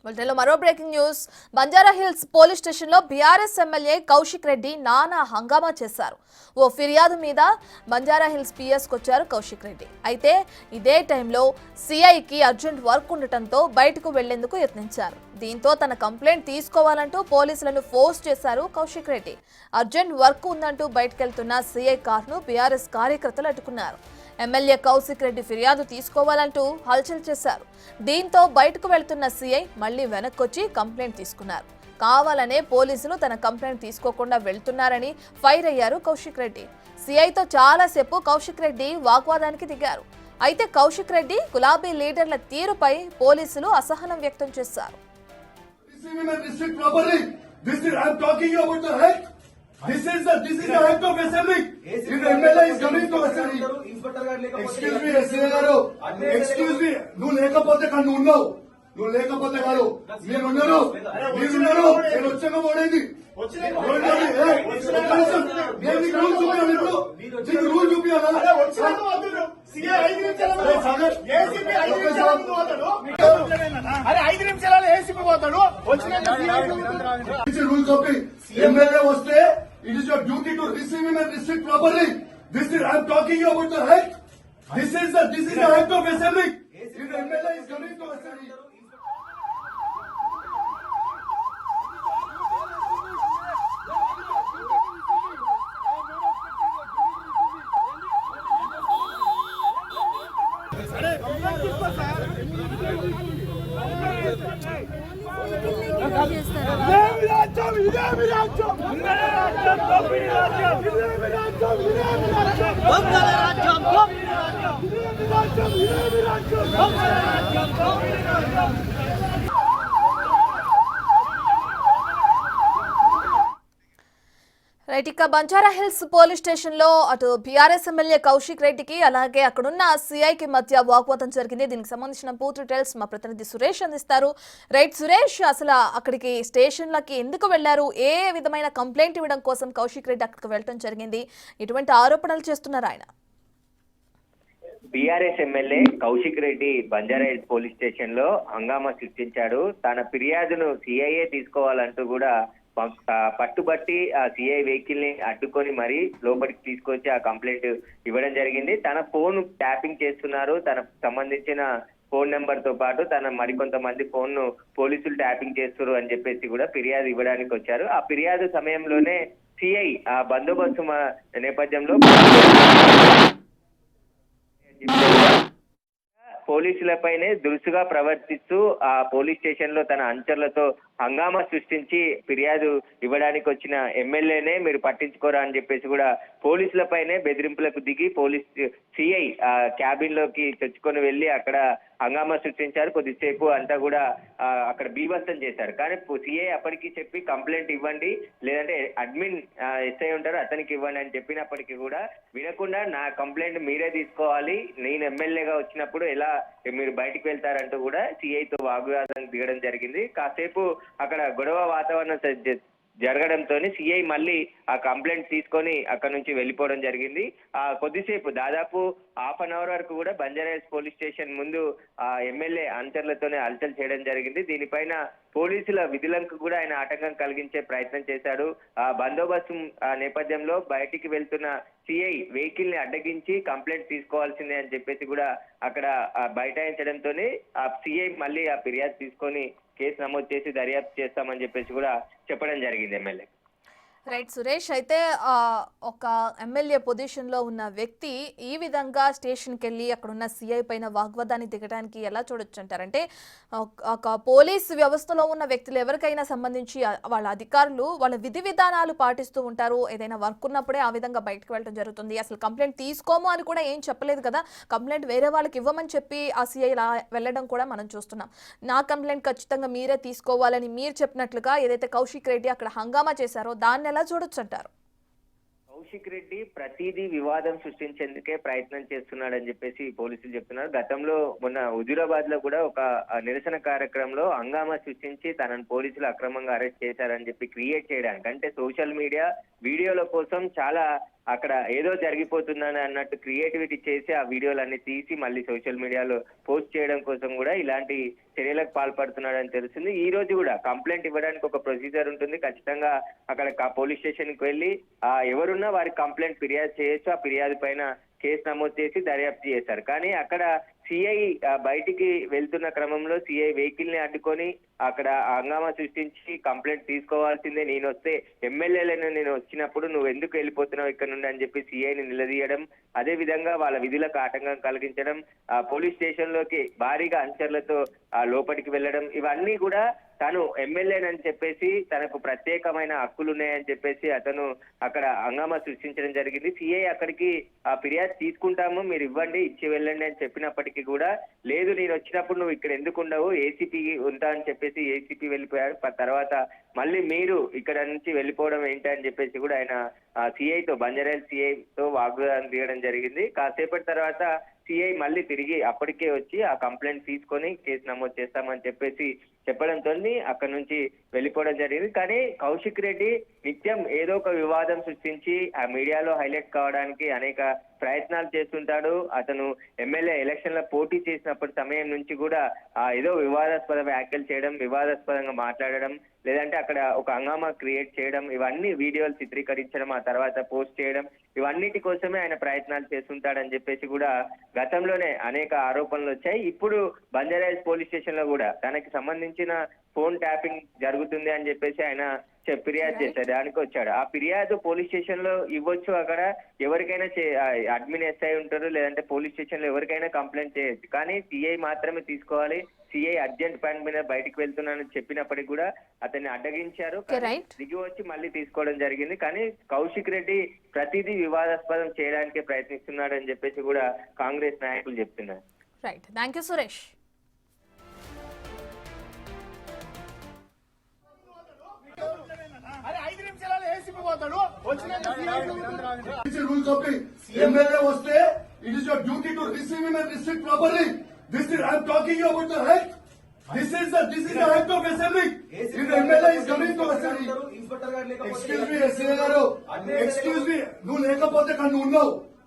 బులెటిన్లో మరో breaking news. Banjara hills police స్టేషన్లో బీఆర్ఎస్ ఎమ్మెల్యే కౌశిక్ రెడ్డి నానా హంగామా చేశారు. ఓ ఫిర్యాదు మీద బంజారా హిల్స్ పిఎస్కి వచ్చారు కౌశిక్ రెడ్డి. అయితే ఇదే టైంలో సిఐకి అర్జెంట్ వర్క్ ఉండటంతో బయటకు వెళ్లేందుకు యత్నించారు. దీంతో తన కంప్లైంట్ తీసుకోవాలంటూ పోలీసులను ఫోర్స్ చేశారు కౌశిక్ రెడ్డి. అర్జెంట్ వర్క్ ఉందంటూ బయటకెళ్తున్న సిఐ కార్ను బీఆర్ఎస్ కార్యకర్తలు అడ్డుకున్నారు. ఎమ్మెల్యే కౌశిక్ రెడ్డి ఫిర్యాదు తీసుకోవాలంటూ హల్చల్ చేశారు. దీంతో బయటకు వెళ్తున్న సీఐ మళ్లీ వెనక్కొచ్చి కంప్లైంట్ తీసుకున్నారు. కావాలనే పోలీసులు తన కంప్లైంట్ తీసుకోకుండా వెళ్తున్నారని ఫైర్ అయ్యారు కౌశిక్ రెడ్డి. సీఐతో చాలాసేపు కౌశిక్ రెడ్డి వాగ్వాదానికి దిగారు. అయితే కౌశిక్ రెడ్డి గులాబీ లీడర్ల తీరుపై పోలీసులు అసహనం వ్యక్తం చేశారు. This is the act of assembly. If the MLA is coming to assembly, excuse me, SCA garu, excuse me, నువ్వు లేకపోతే కాదు నువ్వు లేకపోతే కాదు మీరున్నారు నేను వచ్చాక పోడేది రూల్ చూపించాలా రూల్ కాపీ ఎమ్మెల్యే వస్తే it is your duty to receive him and restrict properly. This is I am talking about the right. This is the act of assembly. If the MLA is coming to assembly. Right, ఇక Banjara hills police station లో అటు BRS MLA Kaushik రెడ్డికి అలాగే అక్కడున్న సిఐకి మధ్య వాగ్వాదం జరిగింది. దీనికి సంబంధించిన పూర్తి డీటెయిల్స్ మా ప్రతినిధి సురేష్ అందిస్తారు. రైట్ సురేష్, అసలు అక్కడికి స్టేషన్లకి ఎందుకు వెళ్లారు? ఏ విధమైన కంప్లైంట్ ఇవ్వడం కోసం కౌశిక్ రెడ్డి అక్కడికి వెళ్ళడం జరిగింది? ఎటువంటి ఆరోపణలు చేస్తున్నారు ఆయన? BRS MLA Kaushik Reddy Banjara hills police station లో హంగామా సృష్టించాడు. తన ఫిర్యాదును సిఐఏ తీసుకోవాలంటూ కూడా పట్టుబట్టి ఆ సిఐ వెహికల్ ని అడ్డుకొని మరీ లోపలికి తీసుకొచ్చి ఆ కంప్లైంట్ ఇవ్వడం జరిగింది. తన ఫోన్ ట్యాపింగ్ చేస్తున్నారు. తనకు సంబంధించిన ఫోన్ నెంబర్ తో పాటు తన మరికొంతమంది ఫోన్ ను పోలీసులు ట్యాపింగ్ చేస్తారు అని చెప్పేసి కూడా ఫిర్యాదు ఇవ్వడానికి వచ్చారు. ఆ ఫిర్యాదు సమయంలోనే సిఐ ఆ బందోబస్తు నేపథ్యంలో పోలీసులపైనే దురుసుగా ప్రవర్తిస్తూ ఆ పోలీస్ స్టేషన్ లో తన అనుచరులతో హంగామా సృష్టించి ఫిర్యాదు ఇవ్వడానికి వచ్చిన ఎమ్మెల్యేనే మీరు పట్టించుకోరా అని చెప్పేసి కూడా పోలీసులపైనే బెదిరింపులకు దిగి పోలీస్ సిఐ క్యాబిన్ లోకి తెచ్చుకొని వెళ్లి అక్కడ హంగామా సృష్టించారు. కొద్దిసేపు అంతా కూడా అక్కడ బీభత్సం చేశారు. కానీ సిఐ అప్పటికి చెప్పి కంప్లైంట్ ఇవ్వండి, లేదంటే అడ్మిన్ ఎస్ఐ ఉంటారు అతనికి ఇవ్వండి అని చెప్పినప్పటికీ కూడా వినకుండా నా కంప్లైంట్ మీరే తీసుకోవాలి, నేను ఎమ్మెల్యేగా వచ్చినప్పుడు ఎలా మీరు బయటికి వెళ్తారంటూ కూడా సిఐతో వాగ్వాదానికి దిగడం జరిగింది. కాసేపు అక్కడ గొడవ వాతావరణం జరగడంతో సిఐ మళ్ళీ ఆ కంప్లైంట్ తీసుకొని అక్కడ నుంచి వెళ్ళిపోవడం జరిగింది. కొద్దిసేపు దాదాపు హాఫ్ అన్ అవర్ వరకు కూడా బంజారా హిల్స్ పోలీస్ స్టేషన్ ముందు ఆ ఎమ్మెల్యే అనుచరులతోనే హల్చల్ చేయడం జరిగింది. దీనిపైన పోలీసుల విధులకు కూడా ఆయన ఆటంకం కలిగించే ప్రయత్నం చేశాడు. ఆ బందోబస్తు నేపథ్యంలో బయటికి వెళ్తున్న సిఐ వెహికల్ ని అడ్డగించి కంప్లైంట్ తీసుకోవాల్సిందే అని చెప్పేసి కూడా అక్కడ బైఠాయించడంతోనే ఆ సిఐ మళ్ళీ ఆ ఫిర్యాదు తీసుకొని కేసు నమోదు చేసి దర్యాప్తు చేస్తామని చెప్పేసి కూడా చెప్పడం జరిగింది ఎమ్మెల్యే. రైట్ సురేష్, అయితే ఒక ఎమ్మెల్యే పొజిషన్లో ఉన్న వ్యక్తి ఈ విధంగా స్టేషన్కి వెళ్ళి అక్కడున్న సిఐ పైన వాగ్వాదాన్ని దిగడానికి ఎలా చూడొచ్చు అంటారంటే, ఒక పోలీస్ వ్యవస్థలో ఉన్న వ్యక్తులు ఎవరికైనా సంబంధించి వాళ్ళ అధికారులు వాళ్ళ విధి విధానాలు పాటిస్తూ ఉంటారు. ఏదైనా వర్క్ ఉన్నప్పుడే ఆ విధంగా బయటకు వెళ్ళడం జరుగుతుంది. అసలు కంప్లైంట్ తీసుకోము అని కూడా ఏం చెప్పలేదు కదా, కంప్లైంట్ వేరే వాళ్ళకి ఇవ్వమని చెప్పి ఆ సిఐ ఇలా వెళ్ళడం కూడా మనం చూస్తున్నాం. నా కంప్లైంట్ ఖచ్చితంగా మీరే తీసుకోవాలని మీరు చెప్పినట్లుగా ఏదైతే కౌశిక్ రెడ్డి అక్కడ హంగామా చేశారో దాన్ని ఎలా చూడొచ్చు అంటారు? కౌశిక్ రెడ్డి ప్రతిదీ వివాదం సృష్టించేందుకే ప్రయత్నం చేస్తున్నాడని చెప్పేసి పోలీసులు చెప్తున్నారు. గతంలో మొన్న హుజూరాబాద్ లో కూడా ఒక నిరసన కార్యక్రమంలో హంగామా సృష్టించి తనను పోలీసులు అక్రమంగా అరెస్ట్ చేశారని చెప్పి క్రియేట్ చేయడానికి, అంటే సోషల్ మీడియా వీడియోల కోసం చాలా అక్కడ ఏదో జరిగిపోతుందని అన్నట్టు క్రియేటివిటీ చేసి ఆ వీడియోలన్నీ తీసి మళ్ళీ సోషల్ మీడియాలో పోస్ట్ చేయడం కోసం కూడా ఇలాంటి చర్యలకు పాల్పడుతున్నాడని తెలుస్తుంది. ఈ రోజు కూడా కంప్లైంట్ ఇవ్వడానికి ఒక ప్రొసీజర్ ఉంటుంది. ఖచ్చితంగా అక్కడ పోలీస్ స్టేషన్ కి వెళ్ళి ఎవరున్నా వారికి కంప్లైంట్ ఫిర్యాదు చేయొచ్చు. ఆ ఫిర్యాదు పైన కేసు నమోదు చేసి దర్యాప్తు చేశారు. కానీ అక్కడ సిఐ బయటికి వెళ్తున్న క్రమంలో సిఐ వెహికల్ ని అడ్డుకొని అక్కడ హంగామా సృష్టించి కంప్లైంట్ తీసుకోవాల్సిందే, నేను వస్తే ఎమ్మెల్యేలను నేను వచ్చినప్పుడు నువ్వు ఎందుకు వెళ్ళిపోతున్నావు ఇక్కడ నుండి అని చెప్పి సిఐని నిలదీయడం, అదే విధంగా వాళ్ళ విధులకు ఆటంకం కలిగించడం, పోలీస్ స్టేషన్ లోకి భారీగా అనుచరులతో లోపలికి వెళ్ళడం, ఇవన్నీ కూడా తను ఎమ్మెల్యేనని చెప్పేసి తనకు ప్రత్యేకమైన హక్కులు ఉన్నాయని చెప్పేసి అతను అక్కడ హంగామా సృష్టించడం జరిగింది. సిఐ అక్కడికి ఫిర్యాదు తీసుకుంటాము, మీరు ఇవ్వండి, ఇచ్చి వెళ్ళండి అని చెప్పినప్పటికీ కూడా లేదు, నేను వచ్చినప్పుడు నువ్వు ఇక్కడ ఎందుకు ఉండవు, ఏసీపీ ఉంటా అని చెప్పేసి ఏసీపీ వెళ్ళిపోయాడు. తర్వాత మళ్ళీ మీరు ఇక్కడ నుంచి వెళ్ళిపోవడం ఏంటి అని చెప్పేసి కూడా ఆయన సిఐతో బంజారాహిల్స్ సిఐతో వాగ్వాదం దిగడం జరిగింది. కాసేపటి తర్వాత సిఐ మళ్ళీ తిరిగి అప్పటికే వచ్చి ఆ కంప్లైంట్ తీసుకొని కేసు నమోదు చేస్తామని చెప్పేసి చెప్పడంతో అక్కడ నుంచి వెళ్ళిపోవడం జరిగింది. కానీ కౌశిక్ రెడ్డి నిత్యం ఏదో ఒక వివాదం సృష్టించి ఆ మీడియాలో హైలైట్ కావడానికి అనేక ప్రయత్నాలు చేస్తుంటాడు. అతను ఎమ్మెల్యే ఎలక్షన్ లో పోటీ చేసినప్పటి సమయం నుంచి కూడా ఏదో వివాదాస్పద వ్యాఖ్యలు చేయడం, వివాదాస్పదంగా మాట్లాడడం, లేదంటే అక్కడ ఒక హంగామా క్రియేట్ చేయడం, ఇవన్నీ వీడియోలు చిత్రీకరించడం, ఆ తర్వాత పోస్ట్ చేయడం, ఇవన్నిటి కోసమే ఆయన ప్రయత్నాలు చేస్తుంటాడని చెప్పేసి కూడా గతంలోనే అనేక ఆరోపణలు వచ్చాయి. ఇప్పుడు బంజారాహిల్స్ పోలీస్ స్టేషన్ లో కూడా తనకి సంబంధించిన ఫోన్ ట్యాపింగ్ జరుగుతుంది అని చెప్పేసి ఆయన ఫిర్యాదు చేశారు. దానికి వచ్చాడు. ఆ ఫిర్యాదు పోలీస్ స్టేషన్ లో ఇవ్వచ్చు, అక్కడ ఎవరికైనా అడ్మిన్ ఎస్ఐ ఉంటారు, లేదంటే పోలీస్ స్టేషన్ లో ఎవరికైనా కంప్లైంట్ చేయొచ్చు. కానీ సిఐ మాత్రమే తీసుకోవాలి. సిఐ అర్జెంట్ పని మీద బయటకు వెళ్తున్నానని చెప్పినప్పటికీ కూడా అతన్ని అడ్డగించారు, దిగి వచ్చి మళ్ళీ తీసుకోవడం జరిగింది. కానీ కౌశిక్ రెడ్డి ప్రతిదీ వివాదాస్పదం చేయడానికే ప్రయత్నిస్తున్నాడు అని చెప్పేసి కూడా కాంగ్రెస్ నాయకులు చెప్తున్నారు. Right, thank you Suresh. Rule copy MLA వస్తే it is your duty to receive him and receive properly. This is I'm talking about the health. This is the health of assembly. If the MLA is coming to assembly, excuse me, SCA గారు, excuse me, నువ్వు లేకపోతే కానీ నువ్వు ఉన్నావు.